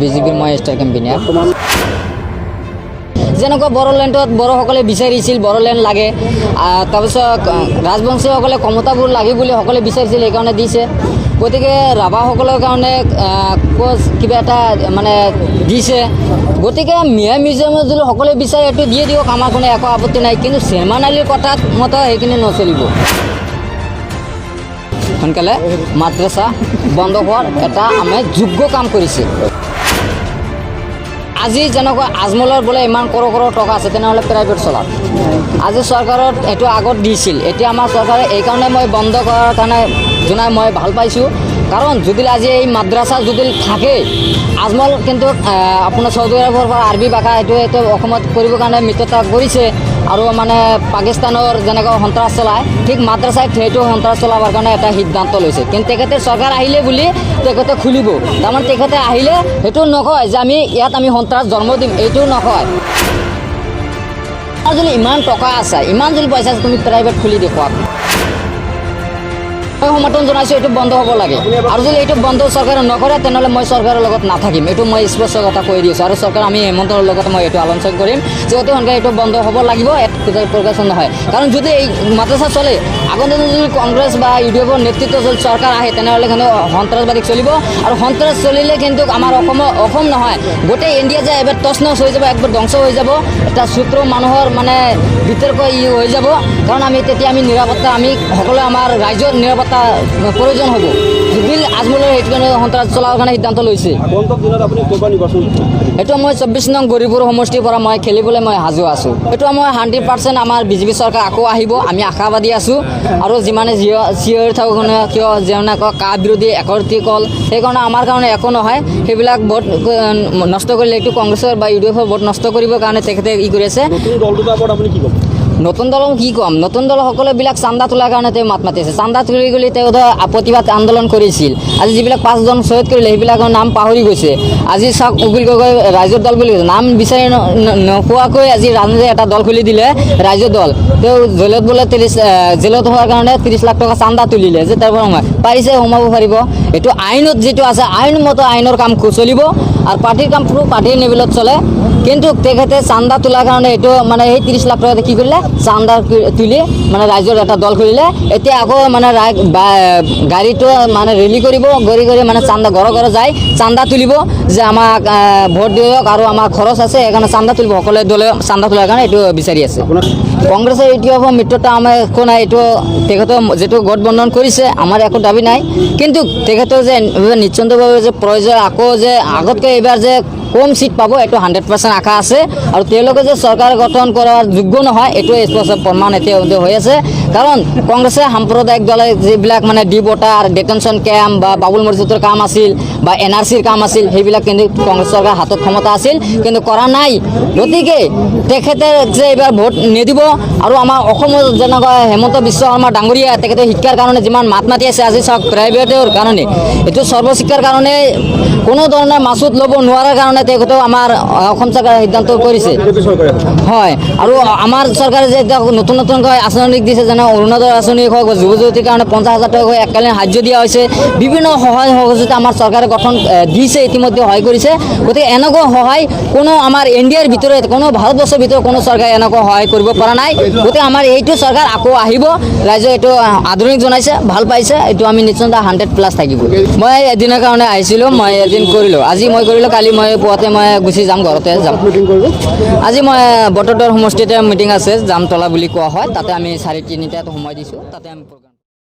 বিজেপিৰ মই star campaigner. যেনেকুৱা বড়োলেণ্ডত বড়োসকলে বিচাৰিছিল বড়োলেণ্ড লাগে, তাৰপিছত ৰাজবংশীসকলে কমতাবোৰ লাগে বুলি সকলে বিচাৰিছিল, সেইকাৰণে দিছে। গতিকে ৰাভাসকলৰ কাৰণে কিবা এটা মানে দিছে। গতিকে মিয়া মিউজিয়ামত যদি সকলোৱে বিচাৰে এইটো দিয়ে দিয়ক, আমাৰ কোনো একো আপত্তি নাই। কিন্তু চেয়াৰমেন আলীৰ কথাত মতে সেইখিনি নচলিব। সোনকালে মাদ্ৰাছা বন্ধ হোৱাৰ এটা আমি যোগ্য কাম কৰিছে। আজি যেনেকুৱা আজমলৰ বোলে ইমান কৰ'ৰ টকা আছে, তেনেহ'লে প্ৰাইভেট চলাওক। আজি চৰকাৰত এইটো আগত দিছিল, এতিয়া আমাৰ চৰকাৰে এইকাৰণে মই বন্ধ কৰাৰ কাৰণে জনাই মই ভাল পাইছোঁ। কাৰণ যদি আজি এই মাদ্ৰাছা যদি থাকে, আজমল কিন্তু আপোনাৰ চৌদি আৰবৰ পৰা আৰবী ভাষা এইটো অসমত কৰিবৰ কাৰণে মিত্ৰতা কৰিছে। আৰু মানে পাকিস্তানৰ যেনেকৈ সন্ত্ৰাস চলায়, ঠিক মাদ্ৰাছাই সেইটো সন্ত্ৰাস চলাবৰ কাৰণে এটা সিদ্ধান্ত লৈছে। কিন্তু তেখেতে চৰকাৰ আহিলে বুলি তেখেতে খুলিব, তাৰমানে তেখেতে আহিলে সেইটো নকয় যে আমি ইয়াত আমি সন্ত্ৰাস জন্ম দিম, এইটো নকয়। আৰু যদি ইমান টকা আছে, ইমান যদি পইচা আছে, তুমি প্ৰাইভেট খুলি দেখুৱাক। মই সমৰ্থন জনাইছোঁ, এইটো বন্ধ হ'ব লাগে। আৰু যদি এইটো বন্ধ চৰকাৰে নকৰে, তেনেহ'লে মই চৰকাৰৰ লগত নাথাকিম, এইটো মই স্পষ্ট কথা কৈ দিছোঁ। আৰু চৰকাৰ আমি হেমন্তৰ লগত মই এইটো আলোচনা কৰিম যে অতি সোনকালে এইটো বন্ধ হ'ব লাগিব, প্ৰকাশন নহয়। কাৰণ যদি এই মাদ্ৰাছা চলে, আগতে যদি কংগ্ৰেছ বা ইউডিএফৰ নেতৃত্ব যদি চৰকাৰ আহে, তেনেহ'লে কিন্তু সন্ত্ৰাসবাদী চলিব। আৰু সন্ত্ৰাস চলিলে কিন্তু আমাৰ অসম নহয়, গোটেই ইণ্ডিয়া যে এবাৰ টচ নচ হৈ যাব, একবাৰ ধ্বংস হৈ যাব। এটা সূত্ৰ মানুহৰ মানে বিতৰ্ক হৈ যাব। কাৰণ তেতিয়া আমি নিৰাপত্তা, আমি সকলোৱে আমাৰ ৰাইজৰ নিৰাপত্তা প্ৰয়োজন হ'ব। জুবিল আজমলৰ সেইটো কাৰণে সন্ত্ৰাস চলাৰ কাৰণে সিদ্ধান্ত লৈছে। এইটো মই 24 নং গৌৰীপুৰ সমষ্টিৰ পৰা মই খেলিবলৈ মই সাজু আছোঁ। এইটো মই 100% আমাৰ বিজেপি চৰকাৰ আকৌ আহিব, আমি আশাবাদী আছোঁ। আৰু যিমানে চিঞৰি থাকক কিয় যেনেকুৱা কা বিৰোধী একত্ৰিত কল, সেইকাৰণে আমাৰ কাৰণে একো নহয়। সেইবিলাক ভোট নষ্ট কৰিলে, এইটো কংগ্ৰেছৰ বা ইউডিএফৰ ভোট নষ্ট কৰিবৰ কাৰণে তেখেতে কৰি আছে। নতুন দলক কি ক'ম, নতুন দল সকলোবিলাক চান্দা তোলাৰ কাৰণে তেওঁ মাত মাতিছে। চান্দা তুলি গ'লে তেওঁ প্ৰতিবাদ আন্দোলন কৰিছিল। আজি যিবিলাক 5 জন শ্বহীদ কৰিলে, সেইবিলাকৰ নাম পাহৰি গৈছে। আজি চাওক, উকিল গগৈ ৰাইজৰ দল বুলি নাম বিচাৰি নোপোৱাকৈ আজি ৰাজনীতি এটা দল খুলি দিলে, ৰাইজৰ দল। তেওঁ জেলত বোলে জেলত হোৱাৰ কাৰণে 30 লাখ টকা চান্দা তুলিলে, যে তাৰ পৰা পাৰিছে সোমাব পাৰিব। এইটো আইনত যিটো আছে, আইনমতো আইনৰ কাম চলিব। আৰু পাৰ্টিৰ কাম পাৰ্টিৰ লেভেলত চলে। কিন্তু তেখেতে চান্দা তোলাৰ কাৰণে এইটো মানে সেই 30 লাখ টকাতে কি কৰিলে, চান্দা তুলি মানে ৰাইজৰ এটা দল খুলিলে। এতিয়া আকৌ মানে গাড়ীটো মানে ৰেলী কৰিব, কৰি মানে চান্দা ঘৰে ঘৰে যায় চান্দা তুলিব, যে আমাক ভোট দিয়ক আৰু আমাৰ খৰচ আছে, সেইকাৰণে চান্দা তুলিব। সকলোৱে দলে চান্দা তোলাৰ কাৰণে এইটো বিচাৰি আছে। কংগ্ৰেছৰ এইটো মিত্ৰতা আমাৰ একো নাই। এইটো তেখেতৰ যিটো গঠবন্ধন কৰিছে, আমাৰ একো দাবী নাই। কিন্তু তেখেতৰ যে নিশ্চিন্তভাৱে যে প্ৰয়োজন আকৌ যে আগতকৈ এইবাৰ যে কম সিট পাব, এইটো 100% আশা আছে। আৰু তেওঁলোকে যে চৰকাৰ গঠন কৰাৰ যোগ্য নহয়, এইটো স্পষ্ট প্ৰমাণ এতিয়া হৈ আছে। কাৰণ কংগ্ৰেছে সাম্প্ৰদায়িক দলে যিবিলাক মানে ডিভোটাৰ ডিটেনশ্যন কেম্প বা বাবুল মছজিদৰ কাম আছিল বা NRCৰ কাম আছিল, সেইবিলাক কিন্তু কংগ্ৰেছ চৰকাৰ হাতত ক্ষমতা আছিল, কিন্তু কৰা নাই। গতিকে তেখেতে যে এইবাৰ ভোট নিদিব। আৰু আমাৰ অসমত যেনেকুৱা হেমন্ত বিশ্ব শৰ্মা ডাঙৰীয়া, তেখেতে শিক্ষাৰ কাৰণে যিমান মাত মাতি আছে, আজি চাওক প্ৰাইভেটৰ কাৰণে, এইটো সৰ্বশিক্ষাৰ কাৰণে কোনো ধৰণৰ মাচুত ল'ব নোৱাৰাৰ কাৰণে তেখেতেও আমাৰ অসম চৰকাৰে সিদ্ধান্ত কৰিছে। হয়, আৰু আমাৰ চৰকাৰে যে এতিয়া নতুন নতুনকৈ আঁচনি দিছে, যেনে অৰুণোদয় আঁচনি হওক, যুৱ যুৱতীৰ কাৰণে 50,000 টকা এককালীন সাহায্য দিয়া হৈছে। বিভিন্ন সহায় সহযোগিতা আমাৰ চৰকাৰে গঠন দিছে, ইতিমধ্যে সহায় কৰিছে। গতিকে এনেকুৱা সহায় কোনো আমাৰ ইণ্ডিয়াৰ ভিতৰত, কোনো ভাৰতবৰ্ষৰ ভিতৰত কোনো চৰকাৰে এনেকুৱা সহায় কৰিব পৰা নাই। গতিকে আমাৰ এইটো চৰকাৰ আকৌ আহিব, ৰাইজে এইটো আদৰণি জনাইছে, ভাল পাইছে। এইটো আমি নিশ্চয় 100+ থাকিব। মই এদিনৰ কাৰণে আহিছিলোঁ, মই এদিন কৰিলোঁ। আজি মই কৰিলোঁ, কালি মই পুৱাতে মই গুচি যাম, ঘৰতে যাম। আজি মই বটদ্ৰৰ সমষ্টিতে মিটিং আছে, জামতলা বুলি কোৱা হয়, তাতে আমি 3:30 সোমাই দিছোঁ। তাতে আমি